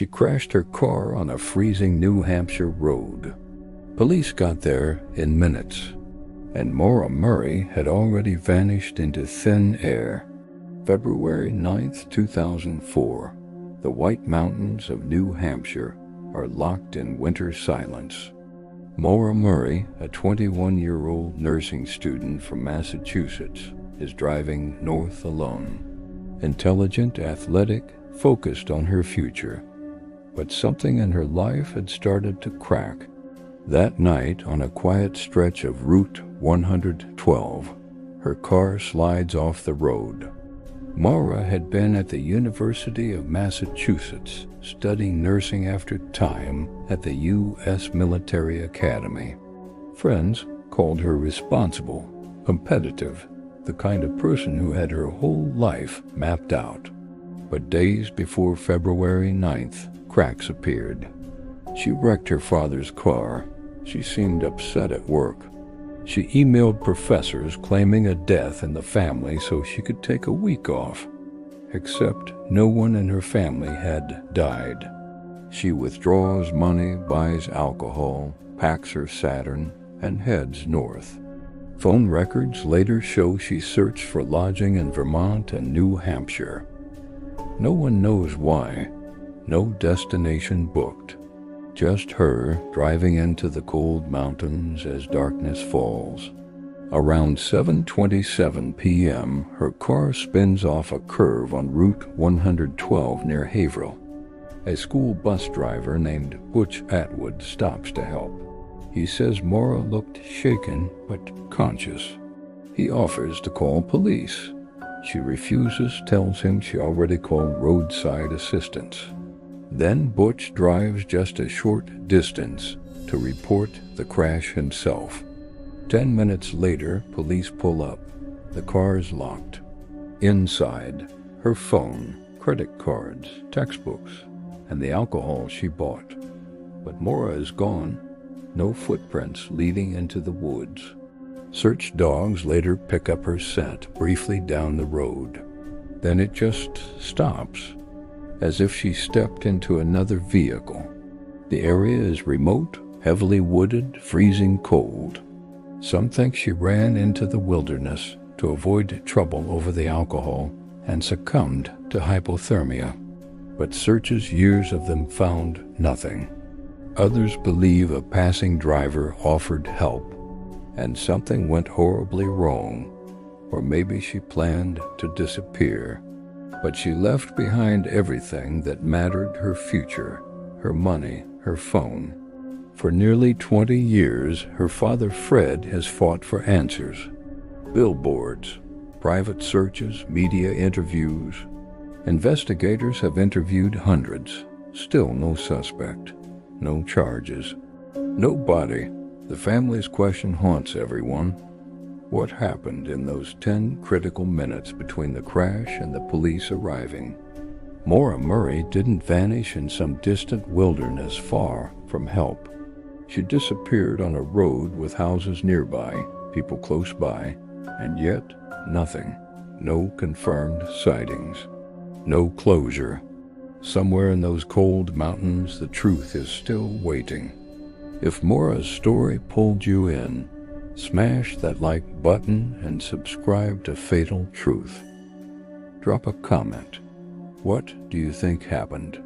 She crashed her car on a freezing New Hampshire road. Police got there in minutes, and Maura Murray had already vanished into thin air. February 9th, 2004. The White Mountains of New Hampshire are locked in winter silence. Maura Murray, a 21-year-old nursing student from Massachusetts, is driving north alone. Intelligent, athletic, focused on her future. But something in her life had started to crack. That night, on a quiet stretch of Route 112, her car slides off the road. Maura had been at the University of Massachusetts studying nursing after time at the U.S. Military Academy. Friends called her responsible, competitive, the kind of person who had her whole life mapped out. But days before February 9th, cracks appeared. She wrecked her father's car. She seemed upset at work. She emailed professors claiming a death in the family so she could take a week off. Except no one in her family had died. She withdraws money, buys alcohol, packs her Saturn, and heads north. Phone records later show she searched for lodging in Vermont and New Hampshire. No one knows why. No destination booked. Just her driving into the cold mountains as darkness falls. Around 7:27 p.m., her car spins off a curve on Route 112 near Haverhill. A school bus driver named Butch Atwood stops to help. He says Maura looked shaken but conscious. He offers to call police. She refuses, tells him she already called roadside assistance. Then Butch drives just a short distance to report the crash himself. 10 minutes later, police pull up. The car is locked. Inside, her phone, credit cards, textbooks, and the alcohol she bought. But Maura is gone. No footprints leading into the woods. Search dogs later pick up her scent briefly down the road. Then it just stops, as if she stepped into another vehicle. The area is remote, heavily wooded, freezing cold. Some think she ran into the wilderness to avoid trouble over the alcohol and succumbed to hypothermia. But searches, years of them, found nothing. Others believe a passing driver offered help, and something went horribly wrong, or maybe she planned to disappear. But she left behind everything that mattered: her future, her money, her phone. For nearly 20 years, her father Fred has fought for answers. Billboards, private searches, media interviews. Investigators have interviewed hundreds. Still no suspect. No charges. No body. The family's question haunts everyone. What happened in those 10 critical minutes between the crash and the police arriving? Maura Murray didn't vanish in some distant wilderness far from help. She disappeared on a road with houses nearby, people close by, and yet nothing. No confirmed sightings. No closure. Somewhere in those cold mountains, the truth is still waiting. If Maura's story pulled you in, smash that like button and subscribe to Fatal Truth. Drop a comment. What do you think happened?